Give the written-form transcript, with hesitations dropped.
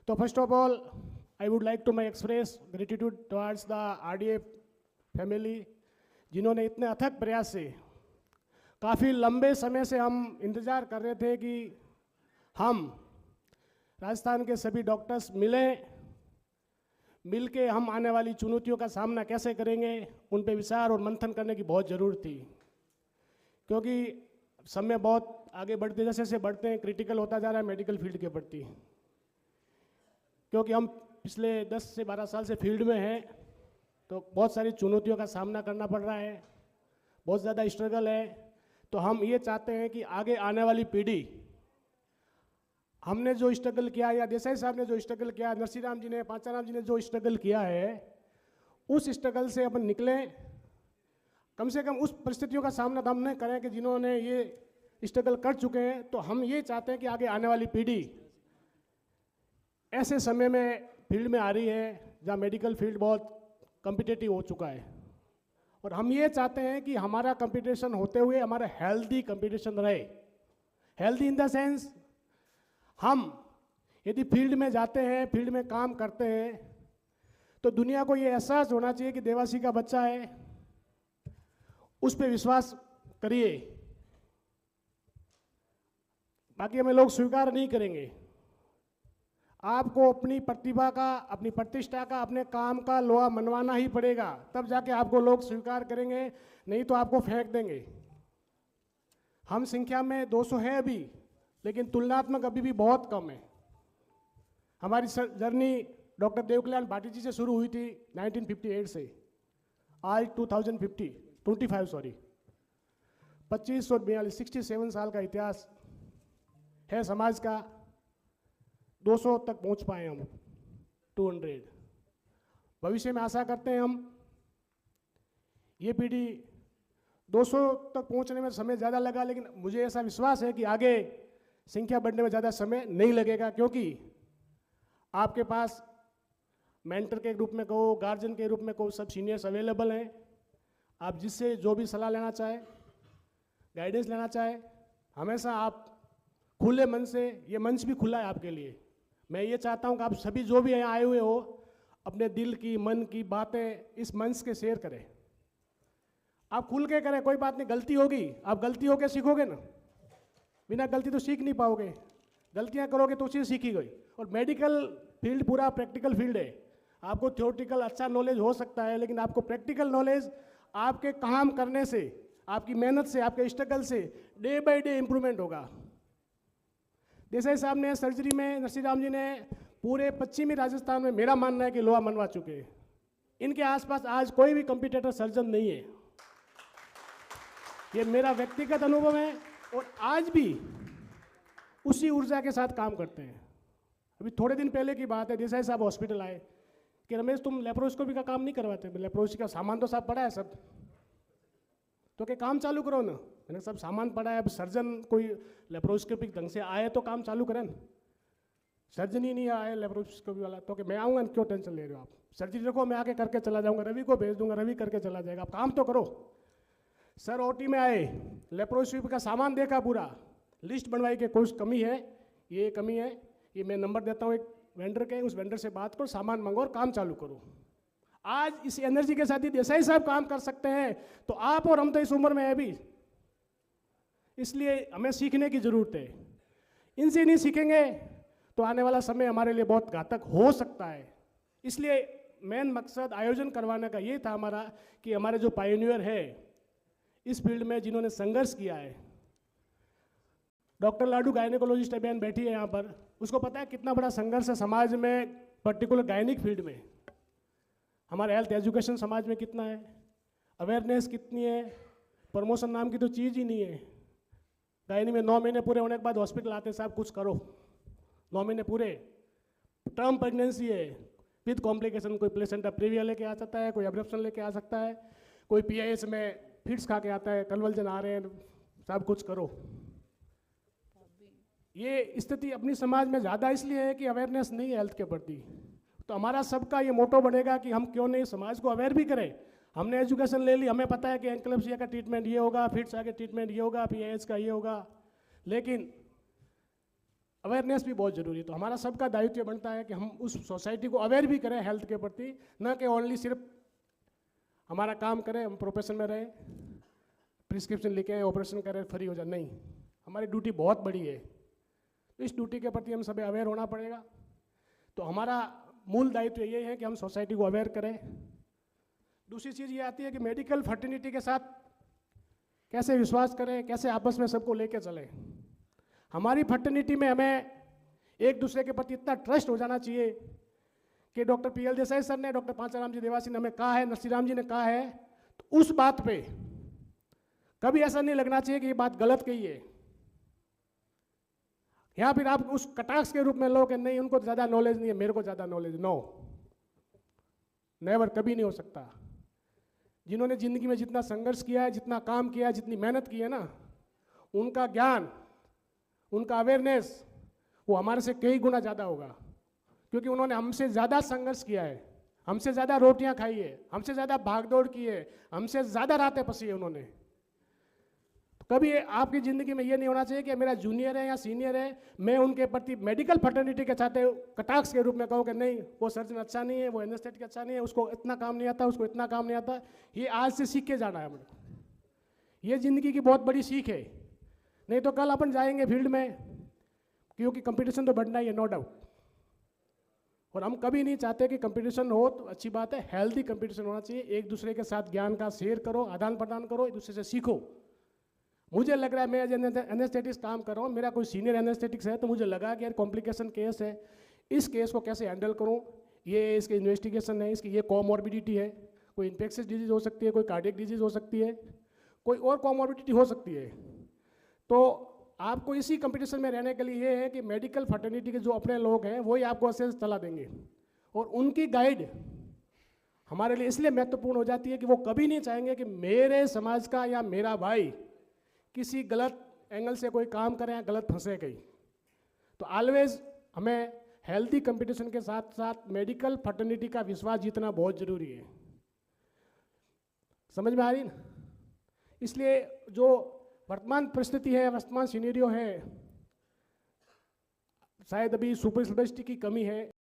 तो first of all I would like to my express gratitude towards the RDA family, जिन्होंने इतने अथक प्रयास से, काफ़ी लंबे समय से हम इंतज़ार कर रहे थे कि हम राजस्थान के सभी डॉक्टर्स मिल के हम आने वाली चुनौतियों का सामना कैसे करेंगे, उन पे विचार और मंथन करने की बहुत ज़रूरत थी। क्योंकि समय बहुत आगे बढ़ते जैसे जैसे बढ़ते हैं, क्रिटिकल होता जा रहा है मेडिकल फील्ड के प्रति। क्योंकि हम पिछले 10 से 12 साल से फील्ड में हैं, तो बहुत सारी चुनौतियों का सामना करना पड़ रहा है, बहुत ज़्यादा स्ट्रगल है। तो हम ये चाहते हैं कि आगे आने वाली पीढ़ी, हमने जो स्ट्रगल किया या देसाई साहब ने जो स्ट्रगल किया, नरसिंह जी ने, पांचाराम जी ने जो स्ट्रगल किया है, उस स्ट्रगल से अपन निकलें। कम से कम उस परिस्थितियों का सामना तो हम नहीं करें कि जिन्होंने ये स्ट्रगल कर चुके हैं। तो हम ये चाहते हैं कि आगे आने वाली पीढ़ी ऐसे समय में फील्ड में आ रही है जहाँ मेडिकल फील्ड बहुत कम्पिटिटिव हो चुका है, और हम ये चाहते हैं कि हमारा कंपटीशन होते हुए हमारा हेल्दी कंपटीशन रहे। हेल्दी इन द सेंस, हम यदि फील्ड में जाते हैं, फील्ड में काम करते हैं, तो दुनिया को ये एहसास होना चाहिए कि देवासी का बच्चा है, उस पर विश्वास करिए। बाकी हमें लोग स्वीकार नहीं करेंगे। आपको अपनी प्रतिभा का, अपनी प्रतिष्ठा का, अपने काम का लोहा मनवाना ही पड़ेगा, तब जाके आपको लोग स्वीकार करेंगे, नहीं तो आपको फेंक देंगे। हम संख्या में 200 है अभी, लेकिन तुलनात्मक अभी भी बहुत कम है। हमारी जर्नी डॉक्टर देवकल्याण भाटी जी से शुरू हुई थी 1958 से, आज 25 और 42 67 साल का इतिहास है समाज का। 200 तक पहुंच पाए हम, 200। भविष्य में आशा करते हैं हम ये पीढ़ी 200 तक पहुंचने में समय ज़्यादा लगा, लेकिन मुझे ऐसा विश्वास है कि आगे संख्या बढ़ने में ज़्यादा समय नहीं लगेगा। क्योंकि आपके पास मेंटर के रूप में कहो, गार्जियन के रूप में कहो, सब सीनियर्स अवेलेबल हैं। आप जिससे जो भी सलाह लेना चाहे, गाइडेंस लेना चाहे, हमेशा आप खुले मन से, ये मंच भी खुला है आपके लिए। मैं ये चाहता हूँ कि आप सभी जो भी यहाँ आए हुए हो, अपने दिल की, मन की बातें इस मंच के शेयर करें। आप खुल के करें, कोई बात नहीं, गलती होगी, आप गलती होके सीखोगे ना, बिना गलती तो सीख नहीं पाओगे। गलतियाँ करोगे तो चीज़ सीखी गई। और मेडिकल फील्ड पूरा प्रैक्टिकल फील्ड है। आपको थ्योरेटिकल अच्छा नॉलेज हो सकता है, लेकिन आपको प्रैक्टिकल नॉलेज आपके काम करने से, आपकी मेहनत से, आपके स्ट्रगल से डे बाय डे इम्प्रूवमेंट होगा। देसाई साहब ने सर्जरी में, नरसिंह जी ने पूरे पश्चिमी राजस्थान में, मेरा मानना है कि लोहा मनवा चुके हैं। इनके आसपास आज कोई भी कंपटीटर सर्जन नहीं है, ये मेरा व्यक्तिगत अनुभव है। और आज भी उसी ऊर्जा के साथ काम करते हैं। अभी थोड़े दिन पहले की बात है, देसाई साहब हॉस्पिटल आए कि रमेश तुम लेप्रोस्कोपी का काम नहीं करवाते? लेप्रोस्कोपी का सामान तो सब पड़ा है सब, तो क्या काम चालू करो ना। मैंने सब सामान पड़ा है, अब सर्जन कोई लेप्रोस्कोपी ढंग से आए तो काम चालू करें। सर्जन ही नहीं आए लेप्रोस्कोपी वाला, तो कि मैं आऊँगा, क्यों टेंशन ले रहे हो आप? सर्जरी रखो, मैं आके करके चला जाऊँगा, रवि को भेज दूंगा, रवि करके चला जाएगा, आप काम तो करो। सर ओटी में आए, लेप्रोस्कोपी का सामान देखा, पूरा लिस्ट बनवाई कि कुछ कमी है, ये कमी है, ये मैं नंबर देता हूँ एक वेंडर के, उस वेंडर से बात करो, सामान मंगो और काम चालू करो। आज इस एनर्जी के साथ ही देसाई साहब काम कर सकते हैं, तो आप और हम तो इस उम्र में है भी, इसलिए हमें सीखने की जरूरत है। इनसे नहीं सीखेंगे तो आने वाला समय हमारे लिए बहुत घातक हो सकता है। इसलिए मेन मकसद आयोजन करवाने का ये था हमारा कि हमारे जो पायनियर है इस फील्ड में, जिन्होंने संघर्ष किया है, डॉक्टर लाडू गायनेकोलॉजिस्ट बहन बैठी है यहाँ पर, उसको पता है कितना बड़ा संघर्ष है समाज में, पर्टिकुलर गायनिक फील्ड में। हमारे हेल्थ एजुकेशन समाज में कितना है, अवेयरनेस कितनी है, प्रमोशन नाम की तो चीज़ ही नहीं है। गायनी में 9 महीने पूरे होने के बाद हॉस्पिटल आते हैं, साहब कुछ करो। 9 महीने पूरे, टर्म प्रेगनेंसी है विद कॉम्प्लिकेशन, कोई प्लेसेंटा प्रीविया लेके आ सकता है, कोई एब्रप्शन लेके आ सकता है, कोई PIS में फिट्स खा के आता है, कन्वल्जन आ रहे हैं, साहब कुछ करो। ये स्थिति अपनी समाज में ज़्यादा इसलिए है कि अवेयरनेस नहीं है हेल्थ के प्रति। तो हमारा सबका ये मोटो बनेगा कि हम क्यों नहीं समाज को अवेयर भी करें। हमने एजुकेशन ले ली, हमें पता है कि एंक्लेप्सिया का ट्रीटमेंट ये होगा, फिट्स का ट्रीटमेंट ये होगा, PIS का ये होगा, लेकिन अवेयरनेस भी बहुत ज़रूरी है। तो हमारा सबका दायित्व बनता है कि हम उस सोसाइटी को अवेयर भी करें हेल्थ के प्रति, न कि ओनली सिर्फ हमारा काम करें, हम प्रोफेशन में रहें, प्रिस्क्रिप्शन लिखें, ऑपरेशन करें, फ्री हो जाए, नहीं, हमारी ड्यूटी बहुत बड़ी है। तो इस ड्यूटी के प्रति हम सभी अवेयर होना पड़ेगा। तो हमारा मूल दायित्व ये है कि हम सोसाइटी को अवेयर करें। दूसरी चीज़ ये आती है कि मेडिकल फर्टिलिटी के साथ कैसे विश्वास करें, कैसे आपस में सबको लेके चलें। हमारी फर्टिलिटी में हमें एक दूसरे के प्रति इतना ट्रस्ट हो जाना चाहिए कि डॉक्टर PL देसाई सर ने, डॉक्टर पांचाराम जी देवासी ने हमें कहा है, नरसिंह जी ने कहा है, तो उस बात पे कभी ऐसा नहीं लगना चाहिए कि ये बात गलत कही है, या फिर आप उस कटाक्ष के रूप में लो कि नहीं उनको ज़्यादा नॉलेज नहीं है, मेरे को ज़्यादा नॉलेज। नो, नेवर, कभी नहीं हो सकता। जिन्होंने ज़िंदगी में जितना संघर्ष किया है, जितना काम किया है, जितनी मेहनत की है ना, उनका ज्ञान, उनका अवेयरनेस वो हमारे से कई गुना ज़्यादा होगा, क्योंकि उन्होंने हमसे ज़्यादा संघर्ष किया है, हमसे ज़्यादा रोटियां खाई है, हमसे ज़्यादा भागदौड़ की है, हमसे ज़्यादा रातें पसी है उन्होंने। तो कभी आपकी ज़िंदगी में ये नहीं होना चाहिए कि मेरा जूनियर है या सीनियर है, मैं उनके प्रति मेडिकल फर्टिलिटी के चाहते कटाक्ष के रूप में कहूँ कि नहीं वो सर्जन अच्छा नहीं है, वो एनेस्थेटिक अच्छा नहीं है, उसको इतना काम नहीं आता, उसको इतना काम नहीं आता। ये आज से सीख के जाना है हमें, ये ज़िंदगी की बहुत बड़ी सीख है। नहीं तो कल अपन जाएंगे फील्ड में, क्योंकि कंपटीशन तो बढ़ना ही है, नो डाउट, और हम कभी नहीं चाहते कि कंपटीशन हो। तो अच्छी बात है, हेल्दी कंपटीशन होना चाहिए। एक दूसरे के साथ ज्ञान का शेयर करो, आदान प्रदान करो, एक दूसरे से सीखो। मुझे लग रहा है, मैं एज एनेस्थेटिक्स काम कर रहा हूँ, मेरा कोई सीनियर एनेस्थेटिक्स है, तो मुझे लगा कि यार कॉम्प्लिकेशन केस है, इस केस को कैसे हैंडल करूँ, ये इसके इन्वेस्टिगेशन है, इसकी ये कोमॉर्बिडिटी है, कोई इन्फेक्शियस डिजीज हो सकती है, कोई कार्डियक डिजीज हो सकती है, कोई और कोमॉर्बिडिटी हो सकती है। तो आपको इसी कंपटीशन में रहने के लिए ये है कि मेडिकल फर्टिलिटी के जो अपने लोग हैं वही आपको असेस सलाह देंगे, और उनकी गाइड हमारे लिए इसलिए महत्वपूर्ण हो जाती है कि वो कभी नहीं चाहेंगे कि मेरे समाज का या मेरा भाई किसी गलत एंगल से कोई काम करे या गलत फंसे कहीं। तो ऑलवेज हमें हेल्थी कंपटीशन के साथ साथ मेडिकल फर्टिलिटी का विश्वास जीतना बहुत जरूरी है। समझ में आ रही ना? इसलिए जो वर्तमान परिस्थिति है, वर्तमान सिनेरियो है, शायद अभी सुपर स्पेशलिटी की कमी है।